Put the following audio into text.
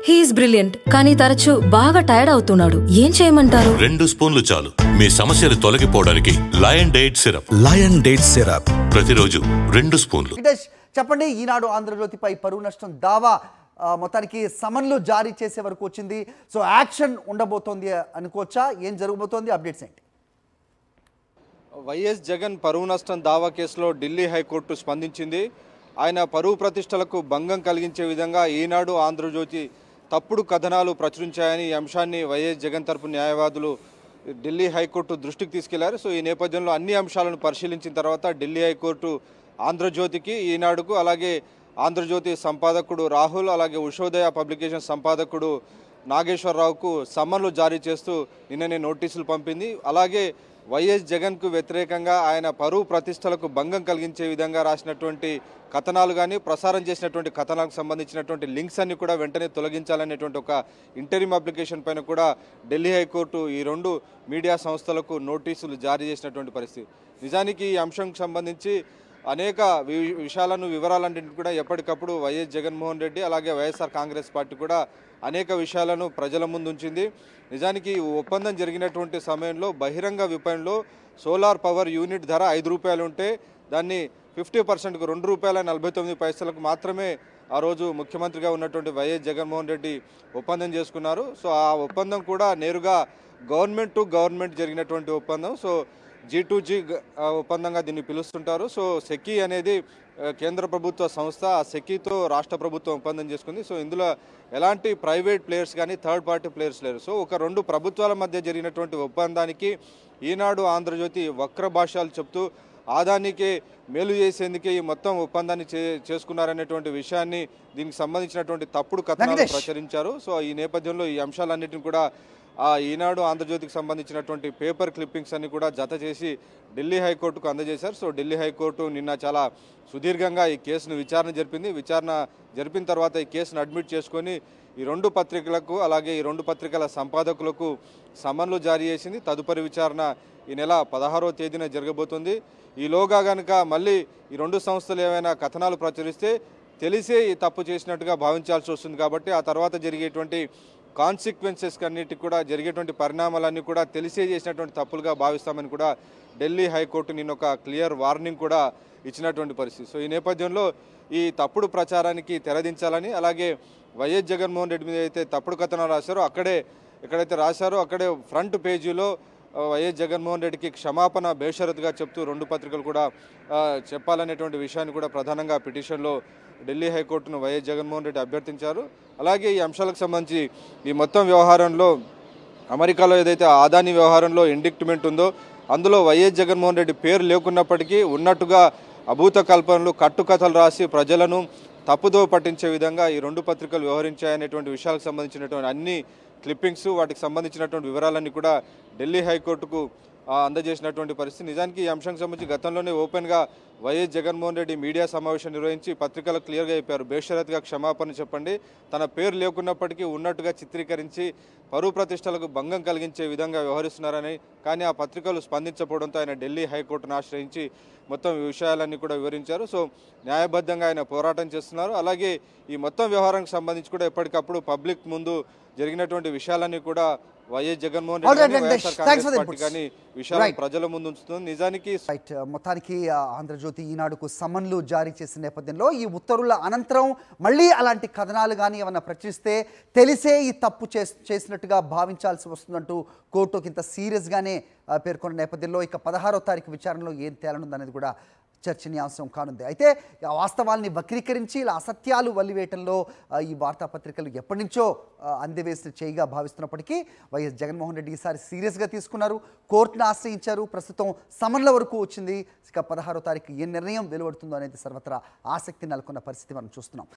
He's brilliant, కానీ తరచూ బాగా టైర్డ్ అవుతున్నాడు. ఏం చేయమంటారు? 2 స్పూన్లు చాలు మీ సమస్యలు తొలగిపోవడానికి. Lion date syrup. ప్రతిరోజు 2 స్పూన్లు. చెప్పండి, ఈనాడు ఆంధ్రజ్యోతిపై పరువు నష్టం దావా మొత్తానికి సమన్లు జారీ చేసే వరకు వచ్చింది. సో యాక్షన్ ఉండబోతోంది అనుకోవచ్చా? ఏం జరగబోతోంది? అప్డేట్స్ ఏంటి? వైఎస్ జగన్ పరువు నష్టం దావా కేసులో ఢిల్లీ హైకోర్టు స్పందించింది. ఆయన పరువు ప్రతిష్టలకు భంగం కలిగించే విధంగా ఈనాడు ఆంధ్రజ్యోతి తప్పుడు కథనాలు ప్రచురించాయని ఈ అంశాన్ని వైఎస్ జగన్ తరపు న్యాయవాదులు ఢిల్లీ హైకోర్టు దృష్టికి తీసుకెళ్లారు. సో ఈ నేపథ్యంలో అన్ని అంశాలను పరిశీలించిన తర్వాత ఢిల్లీ హైకోర్టు ఆంధ్రజ్యోతికి, ఈనాడుకు, అలాగే ఆంధ్రజ్యోతి సంపాదకుడు రాహుల్, అలాగే ఉషోదయ పబ్లికేషన్ సంపాదకుడు నాగేశ్వరరావుకు సమన్లు జారీ చేస్తూ నిన్ననే నోటీసులు పంపింది. అలాగే వైఎస్ జగన్కు వ్యతిరేకంగా ఆయన పరువు ప్రతిష్టలకు భంగం కలిగించే విధంగా రాసినటువంటి కథనాలు కానీ, ప్రసారం చేసినటువంటి కథనాలకు సంబంధించినటువంటి లింక్స్ అన్ని కూడా వెంటనే తొలగించాలనేటువంటి ఒక ఇంటరిమ్ అప్లికేషన్ పైన కూడా ఢిల్లీ హైకోర్టు ఈ 2 మీడియా సంస్థలకు నోటీసులు జారీ చేసినటువంటి పరిస్థితి. నిజానికి ఈ అంశంకు సంబంధించి అనేక విషయాలను, వివరాలన్నింటినీ కూడా ఎప్పటికప్పుడు వైఎస్ జగన్మోహన్ రెడ్డి అలాగే వైఎస్ఆర్ కాంగ్రెస్ పార్టీ కూడా అనేక విషయాలను ప్రజల ముందు ఉంచింది. నిజానికి ఈ ఒప్పందం జరిగినటువంటి సమయంలో బహిరంగ విపణిలో సోలార్ పవర్ యూనిట్ ధర 5 రూపాయలు ఉంటే దాన్ని 50%కు ₹2.49 మాత్రమే ఆ రోజు ముఖ్యమంత్రిగా ఉన్నటువంటి వైఎస్ జగన్మోహన్ రెడ్డి ఒప్పందం చేసుకున్నారు. సో ఆ ఒప్పందం కూడా నేరుగా గవర్నమెంట్ టు గవర్నమెంట్ జరిగినటువంటి ఒప్పందం. సో G2G ఒప్పందంగా దీన్ని పిలుస్తుంటారు. సో సెకీ అనేది కేంద్ర ప్రభుత్వ సంస్థ, ఆ సెకీతో రాష్ట్ర ప్రభుత్వం ఒప్పందం చేసుకుంది. సో ఇందులో ఎలాంటి ప్రైవేట్ ప్లేయర్స్ కానీ థర్డ్ పార్టీ ప్లేయర్స్ లేరు. సో ఒక 2 ప్రభుత్వాల మధ్య జరిగినటువంటి ఒప్పందానికి ఈనాడు ఆంధ్రజ్యోతి వక్ర భాషలు చెప్తూ ఆదానికే మేలు చేసేందుకే ఈ మొత్తం ఒప్పందాన్ని చేసుకున్నారనేటువంటి విషయాన్ని, దీనికి సంబంధించినటువంటి తప్పుడు కథనాలు ప్రచురించారు. సో ఈ నేపథ్యంలో ఈ అంశాలన్నింటినీ కూడా ఈనాడు ఆంధ్రజ్యోతికి సంబంధించినటువంటి పేపర్ క్లిప్పింగ్స్ అన్ని కూడా జత చేసి ఢిల్లీ హైకోర్టుకు అందజేశారు. సో ఢిల్లీ హైకోర్టు నిన్న చాలా సుదీర్ఘంగా ఈ కేసును విచారణ జరిపింది. విచారణ జరిపిన తర్వాత ఈ కేసును అడ్మిట్ చేసుకొని ఈ 2 పత్రికలకు, అలాగే ఈ 2 పత్రికల సంపాదకులకు సమన్లు జారీ చేసింది. తదుపరి విచారణ ఈ నెల 16వ తేదీన జరగబోతుంది. ఈలోగా కనుక మళ్ళీ ఈ 2 సంస్థలు ఏమైనా కథనాలు ప్రచురిస్తే తెలిసే ఈ తప్పు చేసినట్టుగా భావించాల్సి వస్తుంది. కాబట్టి ఆ తర్వాత జరిగేటువంటి కాన్సిక్వెన్సెస్ అన్నిటికి కూడా, జరిగేటువంటి పరిణామాలన్నీ కూడా తెలిసే చేసినటువంటి తప్పులుగా భావిస్తామని కూడా ఢిల్లీ హైకోర్టు నిన్న ఒక క్లియర్ వార్నింగ్ కూడా ఇచ్చినటువంటి పరిస్థితి. సో ఈ నేపథ్యంలో ఈ తప్పుడు ప్రచారానికి తెరదించాలని, అలాగే వైఎస్ జగన్మోహన్ రెడ్డి మీద అయితే తప్పుడు కథనాలు రాశారో ఎక్కడైతే రాశారో అక్కడే ఫ్రంట్ పేజీలో వైఎస్ జగన్మోహన్ రెడ్డికి క్షమాపణ బేషరతుగా చెప్తూ 2 పత్రికలు కూడా చెప్పాలనేటువంటి విషయాన్ని కూడా ప్రధానంగా పిటిషన్లో ఢిల్లీ హైకోర్టును వైఎస్ జగన్మోహన్ రెడ్డి అభ్యర్థించారు. అలాగే ఈ అంశాలకు సంబంధించి ఈ మొత్తం వ్యవహారంలో అమెరికాలో ఏదైతే ఆదాని వ్యవహారంలో ఇండిక్ట్మెంట్ ఉందో అందులో వైఎస్ జగన్మోహన్ రెడ్డి పేరు లేకున్నప్పటికీ ఉన్నట్టుగా అభూత కల్పనలు, కట్టుకథలు రాసి ప్రజలను తప్పుదో పట్టించే విధంగా ఈ 2 పత్రికలు వ్యవహరించాయనేటువంటి విషయాలకు సంబంధించినటువంటి అన్ని క్లిప్పింగ్స్, వాటికి సంబంధించినటువంటి వివరాలన్నీ కూడా ఢిల్లీ హైకోర్టుకు అందజేసినటువంటి పరిస్థితి. నిజానికి ఈ అంశానికి సంబంధించి గతంలోనే ఓపెన్గా వైఎస్ జగన్మోహన్ రెడ్డి మీడియా సమావేశం నిర్వహించి పత్రికలకు క్లియర్గా చెప్పారు, బేషరతుగా క్షమాపణ చెప్పండి, తన పేరు లేకున్నప్పటికీ ఉన్నట్టుగా చిత్రీకరించి పరువు ప్రతిష్టలకు భంగం కలిగించే విధంగా వ్యవహరిస్తున్నారని. కానీ ఆ పత్రికలు స్పందించకపోవడంతో ఆయన ఢిల్లీ హైకోర్టును ఆశ్రయించి మొత్తం విషయాలన్నీ కూడా వివరించారు. సో న్యాయబద్ధంగా ఆయన పోరాటం చేస్తున్నారు. అలాగే ఈ మొత్తం వ్యవహారానికి సంబంధించి కూడా ఎప్పటికప్పుడు పబ్లిక్ ముందు జరిగినటువంటి విషయాలన్నీ కూడా వైఎస్ జగన్మోహన్ రెడ్డి విషయాలు ప్రజల ముందు ఉంచుతుంది. నిజానికి మొత్తానికి ఆంధ్రజ్యోతి ఈనాడుకు సమన్లు జారీ చేసిన నేపథ్యంలో ఈ ఉత్తర్వుల అనంతరం మళ్ళీ అలాంటి కథనాలు కానీ ఏమన్నా ప్రచురిస్తే తెలిసే ఈ తప్పు చేసినట్టుగా భావించాల్సి వస్తుందంటూ కోర్టుకి ఇంత సీరియస్గానే పేర్కొన్న నేపథ్యంలో ఇక 16వ తారీఖు విచారణలో ఏం తేలనుందనేది కూడా చర్చనీయాంశం కానుంది. అయితే వాస్తవాల్ని వక్రీకరించి ఇలా అసత్యాలు వల్లివేయటంలో ఈ వార్తాపత్రికలు ఎప్పటి నుంచో అందివేసిన చేయిగా భావిస్తున్నప్పటికీ వైఎస్ జగన్మోహన్ రెడ్డి ఈసారి సీరియస్గా తీసుకున్నారు, కోర్టును ఆశ్రయించారు. ప్రస్తుతం సమన్ల వరకు వచ్చింది. ఇక 16వ తారీఖు ఏ నిర్ణయం వెలువడుతుందో అనేది సర్వత్రా ఆసక్తి నెలకొన్న పరిస్థితి మనం చూస్తున్నాం.